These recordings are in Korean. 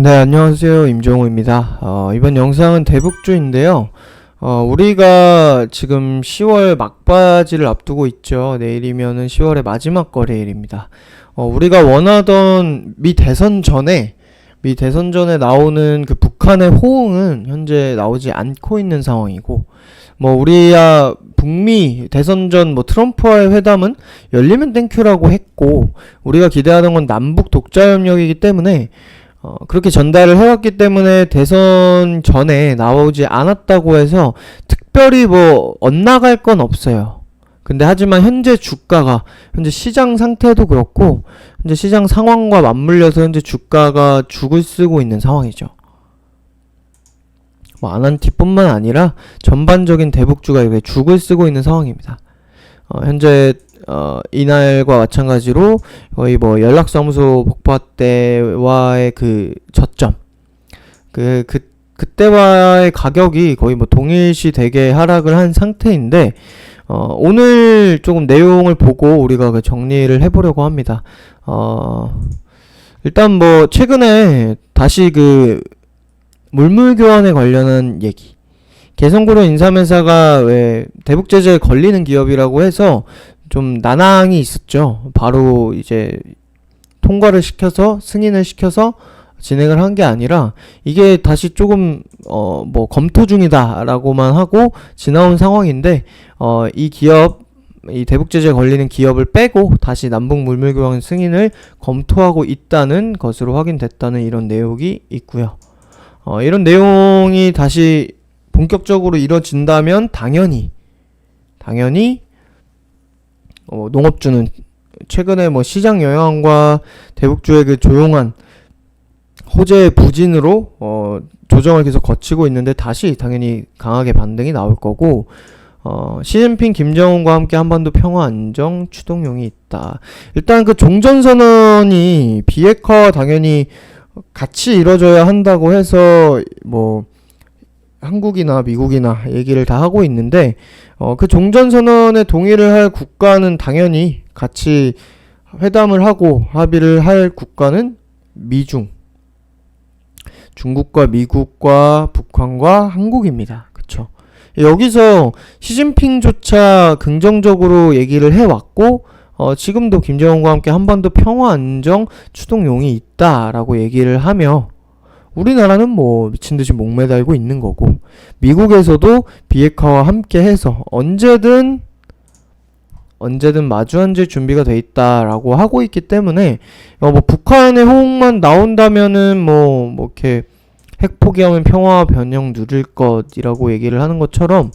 네, 안녕하세요. 임종우입니다. 이번 영상은 대북주인데요. 우리가 지금 10월 막바지를 앞두고 있죠. 내일이면은 10월의 마지막 거래일입니다. 우리가 원하던 미 대선 전에 나오는 그 북한의 호응은 현재 나오지 않고 있는 상황이고, 우리야 북미 대선 전 트럼프와의 회담은 열리면 땡큐라고 했고, 우리가 기대하는 건 남북 독자협력이기 때문에 그렇게 전달을 해왔기 때문에 대선 전에 나오지 않았다고 해서 특별히 엇나갈 건 없어요. 근데 하지만 현재 시장 상태도 그렇고, 현재 시장 상황과 맞물려서 현재 주가가 죽을 쓰고 있는 상황이죠. 아난티뿐만 아니라 전반적인 대북주가 이렇게 죽을 쓰고 있는 상황입니다. 현재 이날과 마찬가지로 거의 연락사무소 폭파 때와의 그 저점, 그때와의 가격이 거의 동일시 되게 하락을 한 상태인데, 오늘 조금 내용을 보고 우리가 그 정리를 해보려고 합니다. 일단 최근에 다시 그 물물교환에 관련한 얘기, 개성구로 인삼회사가 왜 대북제재에 걸리는 기업이라고 해서 좀 난항이 있었죠. 바로 이제 통과를 시켜서 승인을 시켜서 진행을 한 게 아니라 이게 다시 조금 검토 중이다라고만 하고 지나온 상황인데, 이 대북제재에 걸리는 기업을 빼고 다시 남북 물물교환 승인을 검토하고 있다는 것으로 확인됐다는 이런 내용이 있고요. 이런 내용이 다시 본격적으로 이뤄진다면 당연히 농업주는 최근에 시장 영향과 대북주의 그 조용한 호재의 부진으로 조정을 계속 거치고 있는데 다시 당연히 강하게 반등이 나올 거고, 시진핑 김정은과 함께 한반도 평화 안정 추동용이 있다. 일단 그 종전선언이 비핵화와 당연히 같이 이뤄져야 한다고 해서 한국이나 미국이나 얘기를 다 하고 있는데, 그 종전선언에 동의를 할 국가는 당연히 같이 회담을 하고 합의를 할 국가는 중국과 미국과 북한과 한국입니다. 그쵸? 여기서 시진핑조차 긍정적으로 얘기를 해왔고, 지금도 김정은과 함께 한반도 평화 안정 추동용이 있다라고 얘기를 하며, 우리나라는 미친듯이 목매달고 있는 거고, 미국에서도 비핵화와 함께 해서 언제든 마주 앉을 준비가 돼 있다라고 하고 있기 때문에, 북한의 호응만 나온다면은 이렇게 핵 포기하면 평화 변형 누릴 것이라고 얘기를 하는 것처럼,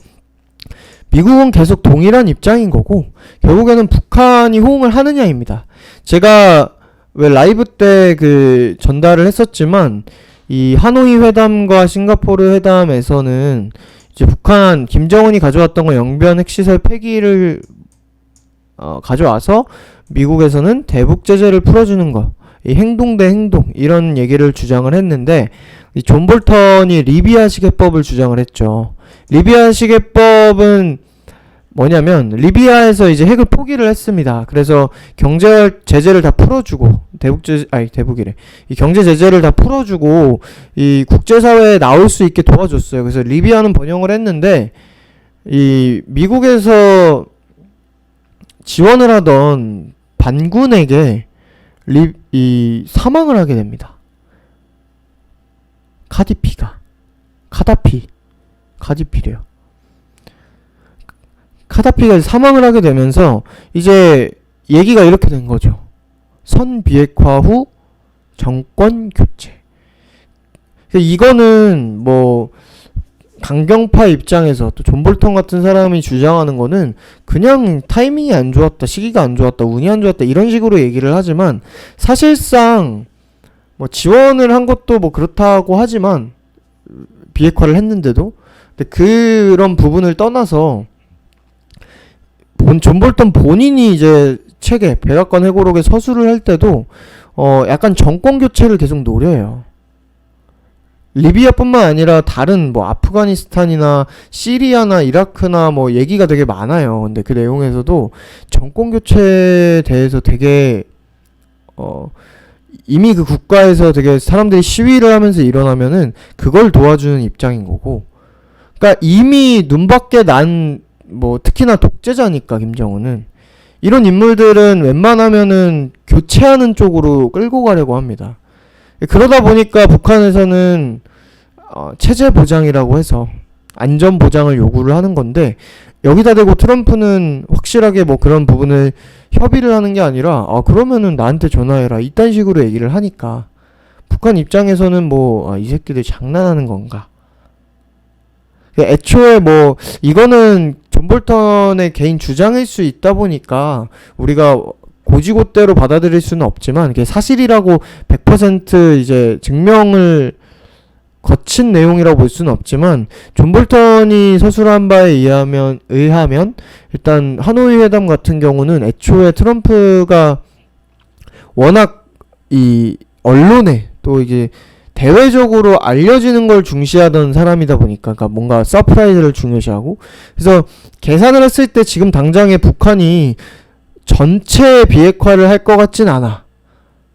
미국은 계속 동일한 입장인 거고, 결국에는 북한이 호응을 하느냐입니다. 제가 왜 라이브 때 그 전달을 했었지만, 이 하노이 회담과 싱가포르 회담에서는 이제 북한 김정은이 가져왔던 거 영변 핵시설 폐기를 가져와서 미국에서는 대북 제재를 풀어주는 거, 이 행동 대 행동 이런 얘기를 주장을 했는데, 이 존 볼턴이 리비아 시계법을 주장을 했죠. 리비아 시계법은 뭐냐면, 리비아에서 이제 핵을 포기를 했습니다. 그래서 경제 제재를 다 풀어주고, 이 경제 제재를 다 풀어주고, 이 국제사회에 나올 수 있게 도와줬어요. 그래서 리비아는 번영을 했는데, 이 미국에서 지원을 하던 반군에게 사망을 하게 됩니다. 카다피래요. 카다피가 사망을 하게 되면서 이제 얘기가 이렇게 된 거죠. 선 비핵화 후 정권 교체. 이거는 강경파 입장에서 또 존 볼턴 같은 사람이 주장하는 거는 그냥 타이밍이 안 좋았다, 시기가 안 좋았다, 운이 안 좋았다 이런 식으로 얘기를 하지만, 사실상 지원을 한 것도 그렇다고 하지만 비핵화를 했는데도, 근데 그런 부분을 떠나서 존 볼턴 본인이 이제 책에 백악관 회고록에 서술을 할 때도 약간 정권 교체를 계속 노려요. 리비아뿐만 아니라 다른 아프가니스탄이나 시리아나 이라크나 얘기가 되게 많아요. 근데 그 내용에서도 정권 교체에 대해서 되게 이미 그 국가에서 되게 사람들이 시위를 하면서 일어나면은 그걸 도와주는 입장인 거고. 그러니까 이미 눈밖에 난 뭐 특히나 독재자니까 김정은은 이런 인물들은 웬만하면은 교체하는 쪽으로 끌고 가려고 합니다. 그러다 보니까 북한에서는 체제 보장이라고 해서 안전 보장을 요구를 하는 건데 여기다 대고 트럼프는 확실하게 뭐 그런 부분을 협의를 하는 게 아니라 그러면은 나한테 전화해라 이딴 식으로 얘기를 하니까 북한 입장에서는 뭐 이 새끼들 장난하는 건가. 애초에 뭐 이거는 존 볼턴의 개인 주장일 수 있다 보니까 우리가 고지고대로 받아들일 수는 없지만 그게 사실이라고 100% 이제 증명을 거친 내용이라고 볼 수는 없지만 존 볼턴이 서술한 바에 의하면 일단 하노이 회담 같은 경우는 애초에 트럼프가 워낙 이 언론에 또 이게 대외적으로 알려지는 걸 중시하던 사람이다 보니까 그러니까 뭔가 서프라이즈를 중요시하고 그래서 계산을 했을 때 지금 당장에 북한이 전체 비핵화를 할 것 같진 않아.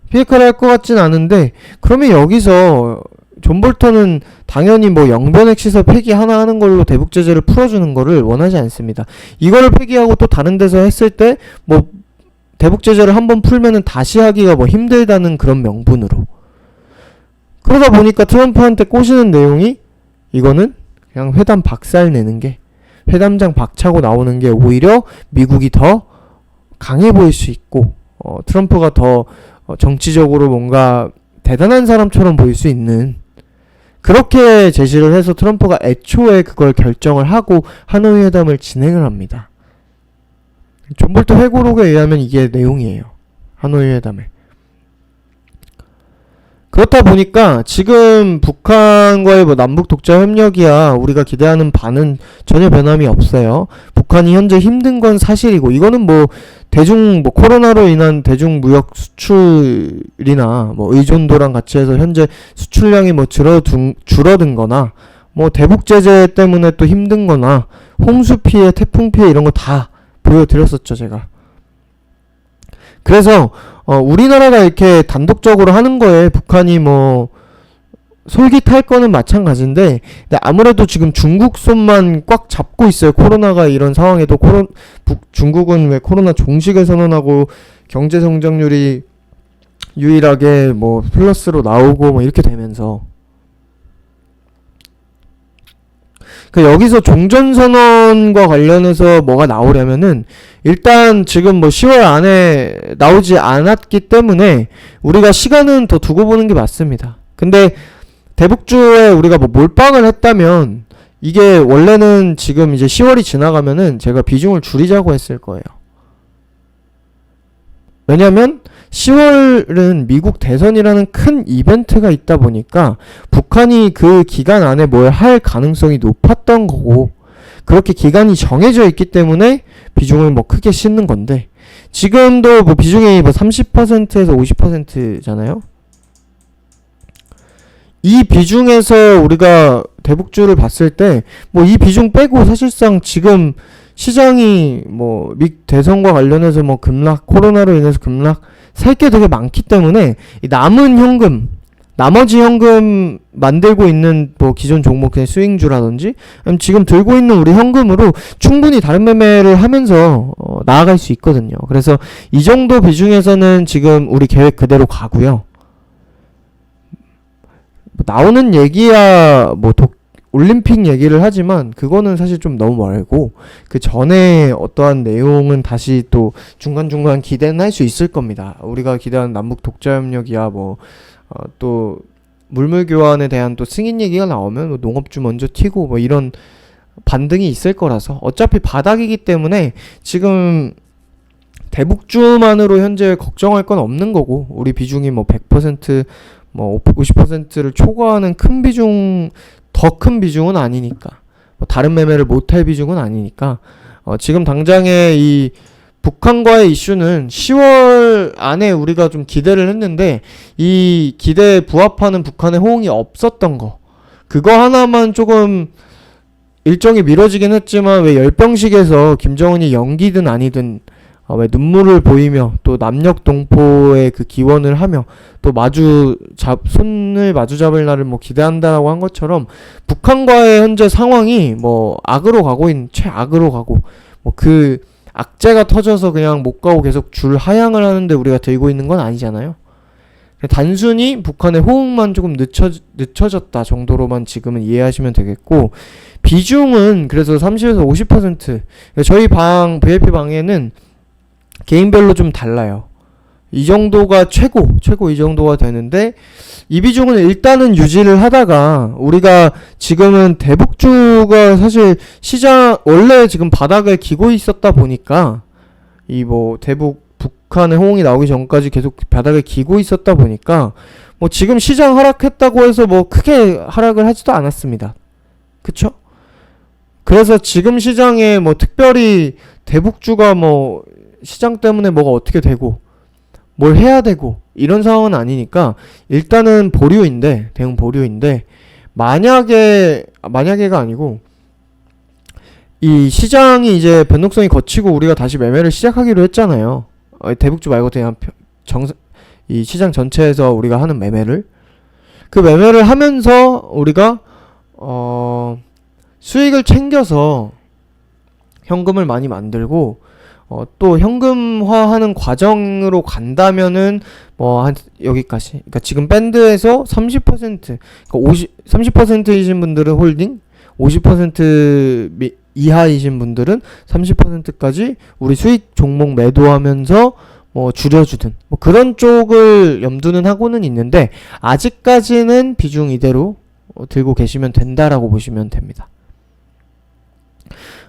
비핵화를 할 것 같진 않은데 그러면 여기서 존 볼턴은 당연히 뭐 영변 핵시설 폐기 하나 하는 걸로 대북 제재를 풀어주는 거를 원하지 않습니다. 이거를 폐기하고 또 다른 데서 했을 때 뭐 대북 제재를 한번 풀면은 다시 하기가 뭐 힘들다는 그런 명분으로. 그러다 보니까 트럼프한테 꼬시는 내용이 이거는 그냥 회담 박살 내는 게 회담장 박차고 나오는 게 오히려 미국이 더 강해 보일 수 있고 트럼프가 더 정치적으로 뭔가 대단한 사람처럼 보일 수 있는 그렇게 제시를 해서 트럼프가 애초에 그걸 결정을 하고 하노이 회담을 진행을 합니다. 존 볼턴 회고록에 의하면 이게 내용이에요. 하노이 회담에. 그렇다 보니까 지금 북한과의 뭐 남북 독자 협력이야 우리가 기대하는 바는 전혀 변함이 없어요. 북한이 현재 힘든 건 사실이고 이거는 뭐 코로나로 인한 대중 무역 수출이나 뭐 의존도랑 같이 해서 현재 수출량이 뭐 줄어든 거나 뭐 대북 제재 때문에 또 힘든 거나 홍수 피해, 태풍 피해 이런 거 다 보여드렸었죠, 제가. 그래서 우리나라가 이렇게 단독적으로 하는 거에 북한이 뭐 솔깃할 거는 마찬가지인데 근데 아무래도 지금 중국 손만 꽉 잡고 있어요. 코로나가 이런 상황에도 중국은 왜 코로나 종식을 선언하고 경제 성장률이 유일하게 뭐 플러스로 나오고 뭐 이렇게 되면서 여기서 종전선언과 관련해서 뭐가 나오려면은 일단 지금 뭐 10월 안에 나오지 않았기 때문에 우리가 시간은 더 두고 보는 게 맞습니다. 근데 대북주에 우리가 뭐 몰빵을 했다면 이게 원래는 지금 이제 10월이 지나가면은 제가 비중을 줄이자고 했을 거예요. 왜냐면 10월은 미국 대선이라는 큰 이벤트가 있다 보니까 북한이 그 기간 안에 뭘 할 가능성이 높았던 거고 그렇게 기간이 정해져 있기 때문에 비중을 뭐 크게 싣는 건데 지금도 뭐 비중이 뭐 30%에서 50%잖아요. 이 비중에서 우리가 대북주를 봤을 때 뭐 이 비중 빼고 사실상 지금 시장이 뭐 미 대선과 관련해서 뭐 급락, 코로나로 인해서 급락 살 게 되게 많기 때문에 이 남은 현금, 나머지 현금 만들고 있는 뭐 기존 종목의 스윙주라든지 지금 들고 있는 우리 현금으로 충분히 다른 매매를 하면서 나아갈 수 있거든요. 그래서 이 정도 비중에서는 지금 우리 계획 그대로 가고요. 뭐 나오는 얘기야 뭐 올림픽 얘기를 하지만 그거는 사실 좀 너무 멀고 그 전에 어떠한 내용은 다시 또 중간중간 기대는 할 수 있을 겁니다. 우리가 기대하는 남북 독자협력이야 뭐 또 물물 교환에 대한 또 승인 얘기가 나오면 뭐 농업주 먼저 튀고 뭐 이런 반등이 있을 거라서 어차피 바닥이기 때문에 지금 대북주만으로 현재 걱정할 건 없는 거고 우리 비중이 뭐 100% 뭐 50%를 초과하는 큰 비중 더 큰 비중은 아니니까 뭐 다른 매매를 못할 비중은 아니니까 지금 당장의 이 북한과의 이슈는 10월 안에 우리가 좀 기대를 했는데 이 기대에 부합하는 북한의 호응이 없었던 거 그거 하나만 조금 일정이 미뤄지긴 했지만 왜 열병식에서 김정은이 연기든 아니든 왜 눈물을 보이며 또 남녘동포의 그 기원을 하며 또 손을 마주 잡을 날을 뭐 기대한다라고 한 것처럼 북한과의 현재 상황이 뭐 악으로 가고 있는 최악으로 가고 뭐 그 악재가 터져서 그냥 못 가고 계속 줄 하향을 하는데 우리가 들고 있는 건 아니잖아요. 단순히 북한의 호응만 조금 늦춰졌다 정도로만 지금은 이해하시면 되겠고, 비중은 그래서 30에서 50%, 저희 VIP 방에는 개인별로 좀 달라요. 이 정도가 최고 이 정도가 되는데, 이 비중은 일단은 유지를 하다가 우리가 지금은 대북주가 사실 시장 원래 지금 바닥을 기고 있었다 보니까 이 뭐 북한의 호응이 나오기 전까지 계속 바닥을 기고 있었다 보니까 뭐 지금 시장 하락했다고 해서 뭐 크게 하락을 하지도 않았습니다. 그쵸? 그래서 지금 시장에 뭐 특별히 대북주가 뭐 시장 때문에 뭐가 어떻게 되고 뭘 해야 되고 이런 상황은 아니니까 일단은 대응 보류인데, 만약에가 아니고 이 시장이 이제 변동성이 거치고 우리가 다시 매매를 시작하기로 했잖아요. 대북주 말고 그냥 이 시장 전체에서 우리가 하는 매매를, 그 매매를 하면서 우리가 수익을 챙겨서 현금을 많이 만들고 또 현금화하는 과정으로 간다면은 뭐 한 여기까지. 그러니까 지금 밴드에서 30%, 그러니까 30%이신 분들은 홀딩, 50% 이하이신 분들은 30%까지 우리 수익 종목 매도하면서 뭐 줄여주든 뭐 그런 쪽을 염두는 하고는 있는데, 아직까지는 비중 이대로 들고 계시면 된다라고 보시면 됩니다.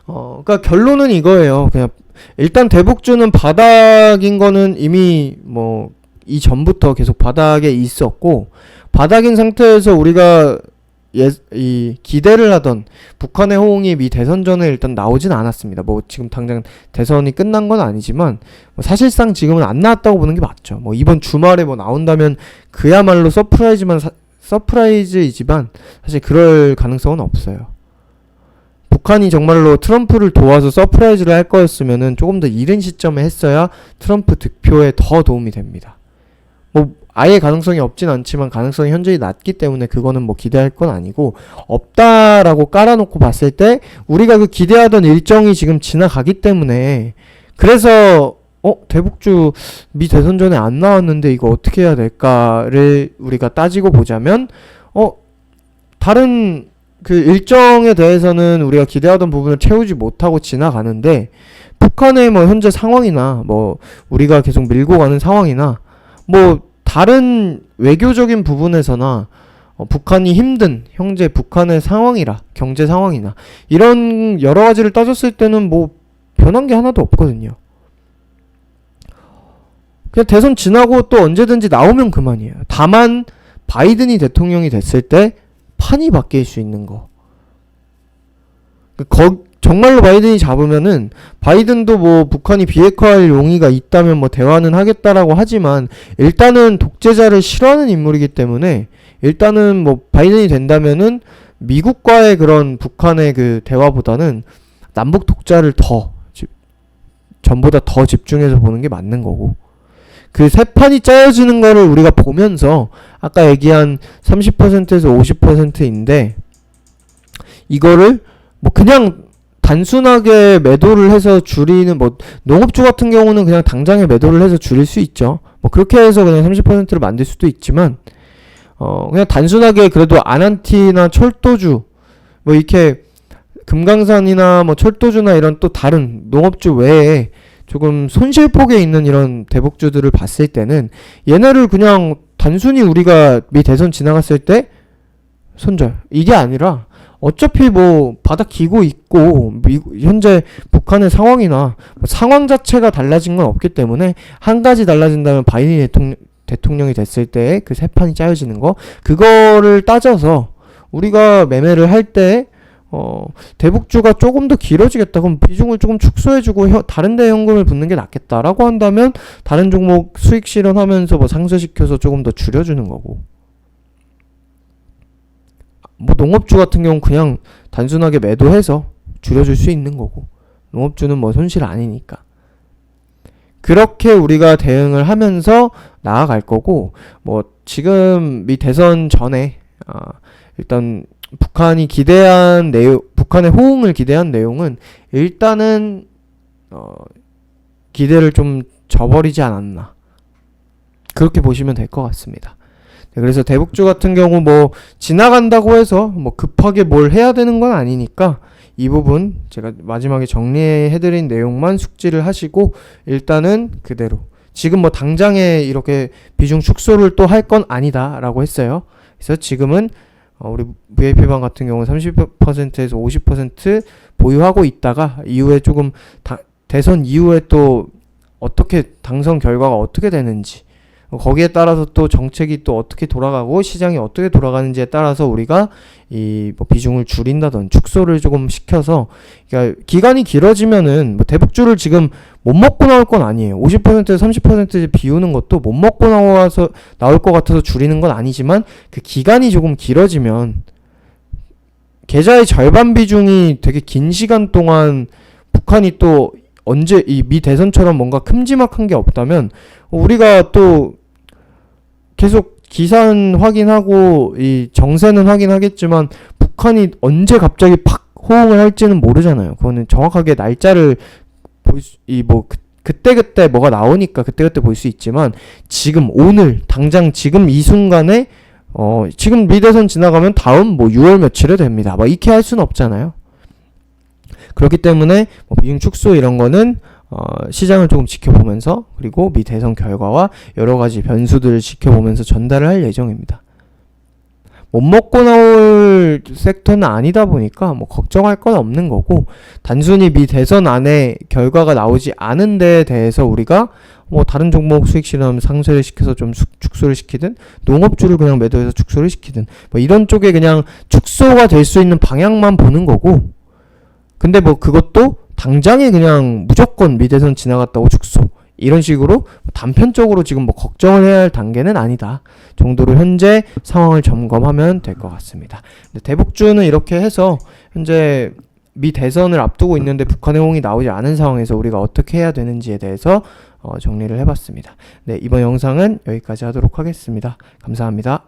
그러니까 결론은 이거예요. 그냥 일단 대북주는 바닥인 거는 이미 뭐 이전부터 계속 바닥에 있었고, 바닥인 상태에서 우리가 이 기대를 하던 북한의 호응이 미 대선 전에 일단 나오진 않았습니다. 뭐 지금 당장 대선이 끝난 건 아니지만 뭐 사실상 지금은 안 나왔다고 보는 게 맞죠. 뭐 이번 주말에 뭐 나온다면 그야말로 서프라이즈이지만 사실 그럴 가능성은 없어요. 북한이 정말로 트럼프를 도와서 서프라이즈를 할 거였으면은 조금 더 이른 시점에 했어야 트럼프 득표에 더 도움이 됩니다. 뭐 아예 가능성이 없진 않지만 가능성이 현저히 낮기 때문에 그거는 뭐 기대할 건 아니고, 없다라고 깔아놓고 봤을 때 우리가 그 기대하던 일정이 지금 지나가기 때문에, 그래서 대북주 미 대선 전에 안 나왔는데 이거 어떻게 해야 될까를 우리가 따지고 보자면 다른 그 일정에 대해서는 우리가 기대하던 부분을 채우지 못하고 지나가는데, 북한의 뭐 현재 상황이나 뭐 우리가 계속 밀고 가는 상황이나 뭐 다른 외교적인 부분에서나 북한이 힘든 현재 북한의 상황이라 경제 상황이나 이런 여러 가지를 따졌을 때는 뭐 변한 게 하나도 없거든요. 그냥 대선 지나고 또 언제든지 나오면 그만이에요. 다만 바이든이 대통령이 됐을 때 판이 바뀔 수 있는 거. 정말로 바이든이 잡으면은, 바이든도 뭐 북한이 비핵화할 용의가 있다면 뭐 대화는 하겠다라고 하지만 일단은 독재자를 싫어하는 인물이기 때문에 일단은 뭐 바이든이 된다면은 미국과의 그런 북한의 그 대화보다는 남북 독자를 전보다 더 집중해서 보는 게 맞는 거고, 그 세 판이 짜여지는 거를 우리가 보면서 아까 얘기한 30%에서 50%인데 이거를 뭐 그냥 단순하게 매도를 해서 줄이는, 뭐 농업주 같은 경우는 그냥 당장에 매도를 해서 줄일 수 있죠. 뭐 그렇게 해서 그냥 30%를 만들 수도 있지만 그냥 단순하게 그래도 아난티나 철도주 뭐 이렇게 금강산이나 뭐 철도주나 이런 또 다른 농업주 외에 조금 손실폭에 있는 이런 대북주들을 봤을 때는 얘네를 그냥 단순히 우리가 미 대선 지나갔을 때 손절, 이게 아니라 어차피 뭐 바닥 기고 있고 현재 북한의 상황이나 상황 자체가 달라진 건 없기 때문에, 한 가지 달라진다면 바이든 대통령이 됐을 때 그 세 판이 짜여지는 거, 그거를 따져서 우리가 매매를 할 때 대북주가 조금 더 길어지겠다, 그럼 비중을 조금 축소해주고 다른 데 현금을 붓는 게 낫겠다라고 한다면 다른 종목 수익 실현하면서 뭐 상쇄시켜서 조금 더 줄여주는 거고, 뭐 농업주 같은 경우는 그냥 단순하게 매도해서 줄여줄 수 있는 거고, 농업주는 뭐 손실 아니니까. 그렇게 우리가 대응을 하면서 나아갈 거고, 뭐 지금 미 대선 전에 일단 북한이 기대한 내용, 북한의 호응을 기대한 내용은 일단은 기대를 좀 저버리지 않았나, 그렇게 보시면 될 것 같습니다. 네, 그래서 대북주 같은 경우 뭐 지나간다고 해서 뭐 급하게 뭘 해야 되는 건 아니니까 이 부분 제가 마지막에 정리해드린 내용만 숙지를 하시고 일단은 그대로, 지금 뭐 당장에 이렇게 비중 축소를 또 할 건 아니다 라고 했어요. 그래서 지금은 우리 VIP방 같은 경우는 30%에서 50% 보유하고 있다가 이후에 조금 대선 이후에 또 어떻게 당선 결과가 어떻게 되는지, 거기에 따라서 또 정책이 또 어떻게 돌아가고 시장이 어떻게 돌아가는지에 따라서 우리가 이 뭐 비중을 줄인다든 축소를 조금 시켜서, 그러니까 기간이 길어지면은 뭐 대북주를 지금 못 먹고 나올 건 아니에요. 50%에서 30% 비우는 것도 못 먹고 나올 것 같아서 줄이는 건 아니지만, 그 기간이 조금 길어지면 계좌의 절반 비중이 되게 긴 시간 동안 북한이 또 언제 이 미 대선처럼 뭔가 큼지막한 게 없다면 우리가 또 계속 기사는 확인하고 이 정세는 확인하겠지만 북한이 언제 갑자기 팍 호응을 할지는 모르잖아요. 그거는 정확하게 날짜를 그때그때 뭐가 나오니까 그때그때 볼 수 있지만, 지금 오늘 당장 지금 이 순간에 지금 미 대선 지나가면 다음 뭐 6월 며칠에 됩니다, 막 이렇게 할 수는 없잖아요. 그렇기 때문에 뭐 비중 축소 이런 거는 시장을 조금 지켜보면서, 그리고 미 대선 결과와 여러 가지 변수들을 지켜보면서 전달을 할 예정입니다. 못 먹고 나올 섹터는 아니다 보니까 뭐 걱정할 건 없는 거고, 단순히 미 대선 안에 결과가 나오지 않은 데에 대해서 우리가 뭐 다른 종목 수익 실험 상쇄를 시켜서 좀 축소를 시키든, 농업주를 그냥 매도해서 축소를 시키든, 뭐 이런 쪽에 그냥 축소가 될 수 있는 방향만 보는 거고, 근데 뭐 그것도 당장에 그냥 무조건 미 대선 지나갔다고 축소 이런 식으로 단편적으로 지금 뭐 걱정을 해야 할 단계는 아니다 정도로 현재 상황을 점검하면 될 것 같습니다. 대북주는 이렇게 해서 현재 미 대선을 앞두고 있는데 북한의 호응이 나오지 않은 상황에서 우리가 어떻게 해야 되는지에 대해서 정리를 해봤습니다. 네, 이번 영상은 여기까지 하도록 하겠습니다. 감사합니다.